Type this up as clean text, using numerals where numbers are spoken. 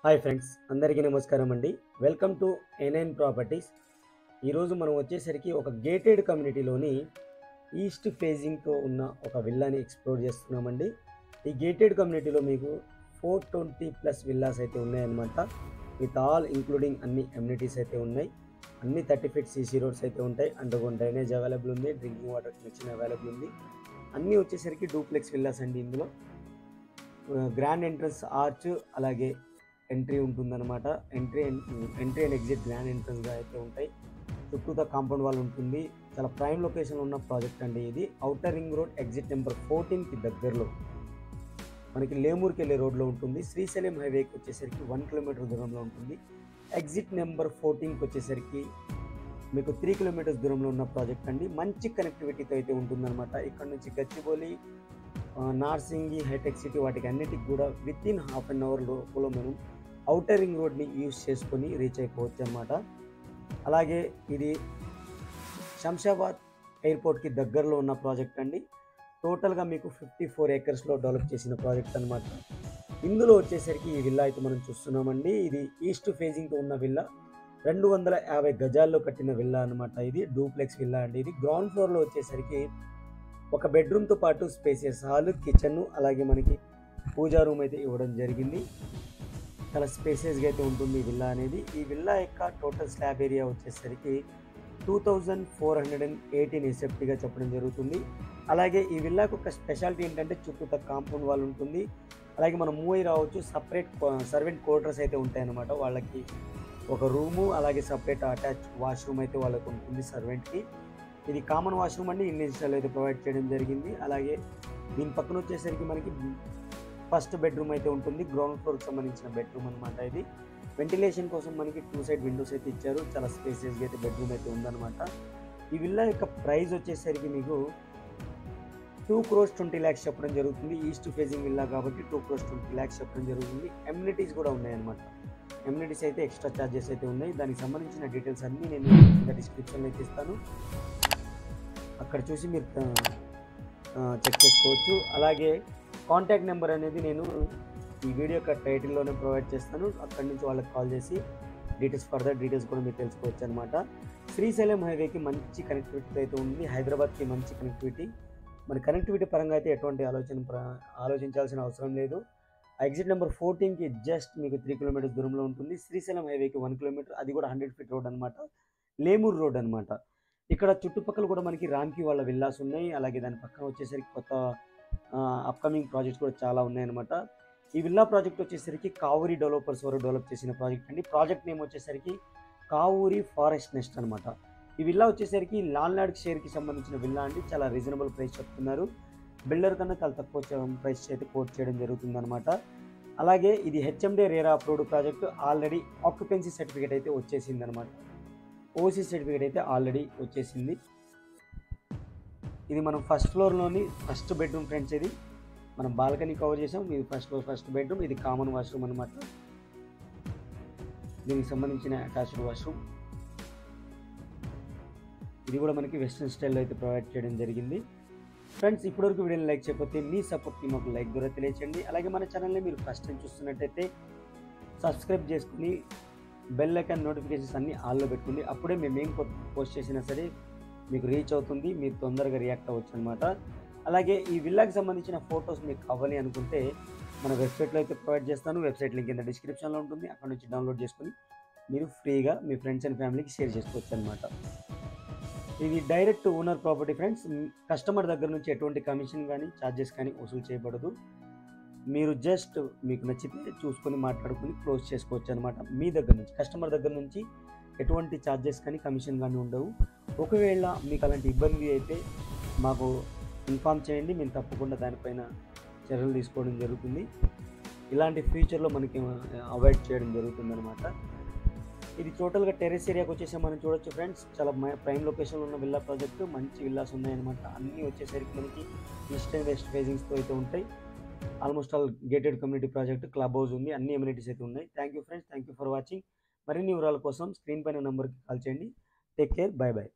Hi friends, అందరికీ నమస్కారం అండి. Welcome to NN properties. ఈరోజు మనం వచ్చేసరికి ఒక గేటెడ్ కమ్యూనిటీలోని ఈస్ట్ ఫేజింగ్తో ఉన్న ఒక విల్లాని ఎక్స్ప్లోర్ చేస్తున్నామండి. ఈ గేటెడ్ కమ్యూనిటీలో మీకు 420+ విల్లాస్ అయితే ఉన్నాయన్నమాట. విత్ ఆల్ ఇంక్లూడింగ్ అన్ని ఎమ్యూనిటీస్ అయితే ఉన్నాయి. అన్ని 30 ఫీట్ సీసీ రోడ్స్ అయితే ఉంటాయి. అండర్గ్రౌండ్ డ్రైనేజ్ అవైలబుల్ ఉంది. డ్రింకింగ్ వాటర్ కనెక్షన్ అవైలబుల్ ఉంది. అన్నీ వచ్చేసరికి డూప్లెక్స్ విల్లాస్ అండి. ఇందులో గ్రాండ్ ఎంట్రన్స్ ఆర్చ్, అలాగే ఎంట్రీ ఉంటుందన్నమాట. ఎంట్రీ అండ్ ఎగ్జిట్ గ్రాండ్ ఎంట్రన్స్గా అయితే ఉంటాయి. చుట్టూతో కాంపౌండ్ వాల్ ఉంటుంది. చాలా ప్రైమ్ లొకేషన్లో ఉన్న ప్రాజెక్ట్ అండి ఇది. Outer ring road exit number 14కి దగ్గరలో మనకి లేమూర్కి వెళ్ళే రోడ్లో ఉంటుంది. శ్రీశైలం హైవేకి వచ్చేసరికి 1 కిలోమీటర్ దూరంలో ఉంటుంది. ఎగ్జిట్ నెంబర్ 14కి వచ్చేసరికి మీకు 3 కిలోమీటర్స్ దూరంలో ఉన్న ప్రాజెక్ట్ అండి. మంచి కనెక్టివిటీతో అయితే ఉంటుందన్నమాట. ఇక్కడ నుంచి గచ్చిబౌలి, నార్సింగి, హైటెక్ సిటీ వాటికి అన్నిటికి కూడా వితిన్ హాఫ్ అన్ అవర్ లోపల మనం ఔటర్ రింగ్ రోడ్ని యూజ్ చేసుకొని రీచ్ అయిపోవచ్చు అనమాట. అలాగే ఇది శంషాబాద్ ఎయిర్పోర్ట్కి దగ్గరలో ఉన్న ప్రాజెక్ట్ అండి. టోటల్గా మీకు 54 ఏకర్స్లో డెవలప్ చేసిన ప్రాజెక్ట్ అనమాట. ఇందులో వచ్చేసరికి ఈ విల్లా అయితే మనం చూస్తున్నామండి. ఇది ఈస్ట్ ఫేజింగ్తో ఉన్న విల్లా. 250 గజాల్లో కట్టిన విల్లా అనమాట. ఇది డూప్లెక్స్ విల్లా అండి. ఇది గ్రౌండ్ ఫ్లోర్లో వచ్చేసరికి ఒక బెడ్రూమ్తో పాటు స్పేసియస్ హాల్, కిచెన్, అలాగే మనకి పూజా రూమ్ అయితే ఇవ్వడం జరిగింది. చాలా స్పేసియస్గా అయితే ఉంటుంది ఈ విల్లా అనేది. ఈ విల్లా యొక్క టోటల్ స్లాబ్ ఏరియా వచ్చేసరికి 2418 ఎస్ఎఫ్టీగా చెప్పడం జరుగుతుంది. అలాగే ఈ విల్లాకు ఒక స్పెషాలిటీ ఏంటంటే చుట్టూత కాంపౌండ్ వాల్ ఉంటుంది. అలాగే మనం మూవ్ అయి రావచ్చు. సపరేట్ సర్వెంట్ క్వార్టర్స్ అయితే ఉంటాయన్నమాట. వాళ్ళకి ఒక రూము, అలాగే సపరేట్ అటాచ్ వాష్రూమ్ అయితే వాళ్ళకు ఉంటుంది సర్వెంట్కి. ఇది కామన్ వాష్రూమ్ అండి. ఇన్స్టాల్ అయితే ప్రొవైడ్ చేయడం జరిగింది. అలాగే దీని పక్కన వచ్చేసరికి మనకి ఫస్ట్ బెడ్రూమ్ అయితే ఉంటుంది. గ్రౌండ్ ఫ్లోర్కి సంబంధించిన బెడ్రూమ్ అనమాట. ఇది వెంటిలేషన్ కోసం మనకి 2 సైడ్ విండోస్ అయితే ఇచ్చారు. చాలా స్పేసియస్గా అయితే బెడ్రూమ్ అయితే ఉందన్నమాట. ఈ విల్లా యొక్క ప్రైస్ వచ్చేసరికి మీకు 2,20,00,000 చెప్పడం జరుగుతుంది. ఈస్ట్ ఫేజింగ్ విల్లా కాబట్టి 2,20,00,000 చెప్పడం జరుగుతుంది. ఎమ్యూనిటీస్ కూడా ఉన్నాయన్నమాట. ఎమ్యూనిటీస్ అయితే ఎక్స్ట్రా ఛార్జెస్ అయితే ఉన్నాయి. దానికి సంబంధించిన డీటెయిల్స్ అన్నీ నేను కింద డిస్క్రిప్షన్లో అయితే ఇస్తాను. అక్కడ చూసి మీరు చెక్ చేసుకోవచ్చు. అలాగే కాంటాక్ట్ నెంబర్ అనేది నేను ఈ వీడియో యొక్క టైటిల్లోనే ప్రొవైడ్ చేస్తాను. అక్కడి నుంచి వాళ్ళకి కాల్ చేసి ఫర్దర్ డీటెయిల్స్ కూడా మీరు తెలుసుకోవచ్చు అనమాట. శ్రీశైలం హైవేకి మంచి కనెక్టివిటీ అయితే ఉంది. హైదరాబాద్కి మంచి కనెక్టివిటీ. మన కనెక్టివిటీ పరంగా అయితే ఎటువంటి ఆలోచించాల్సిన అవసరం లేదు. ఎగ్జిట్ నెంబర్ 14కి జస్ట్ మీకు 3 కిలోమీటర్స్ దూరంలో ఉంటుంది. శ్రీశైలం హైవేకి 1 కిలోమీటర్, అది కూడా 100 ఫీట్ రోడ్ అనమాట. లేమూర్ రోడ్ అనమాట. ఇక్కడ చుట్టుపక్కల కూడా మనకి రామ్కి వాళ్ళ విల్లాస్ ఉన్నాయి. అలాగే దాని పక్కన వచ్చేసరికి కొత్త అప్కమింగ్ ప్రాజెక్ట్స్ కూడా చాలా ఉన్నాయన్నమాట. ఈ విల్లా ప్రాజెక్ట్ వచ్చేసరికి కావూరి డెవలపర్స్ వారు డెవలప్ చేసిన ప్రాజెక్ట్ అండి. ప్రాజెక్ట్ నేమ్ వచ్చేసరికి కావూరి ఫారెస్ట్ నెస్ట్ అనమాట. ఈ విల్లా వచ్చేసరికి లాండ్ షేర్కి సంబంధించిన విల్లా అండి. చాలా రీజనబుల్ ప్రైస్ చెప్తున్నారు. బిల్డర్ కన్నా చాలా తక్కువ ప్రైస్ అయితే కోట్ చేయడం జరుగుతుందన్నమాట. అలాగే ఇది హెచ్ఎండే RERA approved project. Already occupancy certificate అయితే వచ్చేసింది అనమాట. ఓసీ సర్టిఫికేట్ అయితే ఆల్రెడీ వచ్చేసింది. ఇది మనం ఫస్ట్ ఫ్లోర్లోని ఫస్ట్ బెడ్రూమ్ ఫ్రెండ్స్. ఇది మనం బాల్కనీ కవర్ చేసాం. ఇది ఫస్ట్ ఫ్లోర్ ఫస్ట్ బెడ్రూమ్. ఇది కామన్ వాష్రూమ్ అనమాట. దీనికి సంబంధించిన అటాచ్డ్ వాష్రూమ్. ఇది కూడా మనకి వెస్ట్రన్ స్టైల్లో అయితే ప్రొవైడ్ చేయడం జరిగింది. ఫ్రెండ్స్, ఇప్పటివరకు వీడియోని లైక్ చేయకపోతే మీ సపోర్ట్ని మాకు లైక్ ద్వారా తెలియచేయండి. అలాగే మన ఛానల్ని మీరు ఫస్ట్ టైం చూస్తున్నట్టయితే సబ్స్క్రైబ్ చేసుకుని బెల్ ఐకాన్ నోటిఫికేషన్స్ అన్నీ ఆన్లో పెట్టుకోండి. అప్పుడే మేము ఏం పోస్ట్ చేసినా సరే మీకు రీచ్ అవుతుంది. మీరు తొందరగా రియాక్ట్ అవ్వచ్చు అనమాట. అలాగే ఈ విల్లాకి సంబంధించిన ఫొటోస్ మీకు కావాలి అనుకుంటే మన వెబ్సైట్లో అయితే ప్రొవైడ్ చేస్తాను. వెబ్సైట్ లింక్ కింద డిస్క్రిప్షన్లో ఉంటుంది. అక్కడ నుంచి డౌన్లోడ్ చేసుకుని మీరు ఫ్రీగా మీ ఫ్రెండ్స్ అండ్ ఫ్యామిలీకి షేర్ చేసుకోవచ్చు అనమాట. ఇది direct owner property friends. Customer దగ్గర నుంచి ఎటువంటి కమిషన్ కానీ ఛార్జెస్ కానీ వసూలు చేయబడదు. మీరు జస్ట్ మీకు నచ్చితే చూసుకొని మాట్లాడుకుని క్లోజ్ చేసుకోవచ్చు అనమాట. మీ దగ్గర నుంచి, కస్టమర్ దగ్గర నుంచి ఎటువంటి ఛార్జెస్ కానీ కమిషన్ కానీ ఉండవు. ఒకవేళ మీకు అలాంటి ఇబ్బంది అయితే మాకు ఇన్ఫామ్ చేయండి. మేము తప్పకుండా దానిపైన చర్యలు తీసుకోవడం జరుగుతుంది. ఇలాంటి ఫ్యూచర్లో మనకి అవాయిడ్ చేయడం జరుగుతుంది అనమాట. ఇది టోటల్గా టెరెస్ ఏరియాకి వచ్చేసి మనం చూడొచ్చు ఫ్రెండ్స్. చాలా ప్రైమ్ లొకేషన్లో ఉన్న విల్లా ప్రాజెక్టు. మంచి విల్లాస్ ఉన్నాయన్నమాట. అన్నీ వచ్చేసరికి మనకి ఈస్ట్ అండ్ వెస్ట్ ఫేజింగ్స్తో అయితే ఉంటాయి. Almost all gated community project, club house ఉంది. అన్ని ఎమ్యూనిటీస్ అయితే ఉన్నాయి. Thank you friends. Thank you for watching. మరిన్ని వివరాల కోసం స్క్రీన్ పైన నెంబర్కి కాల్ చేయండి. Take care. By by.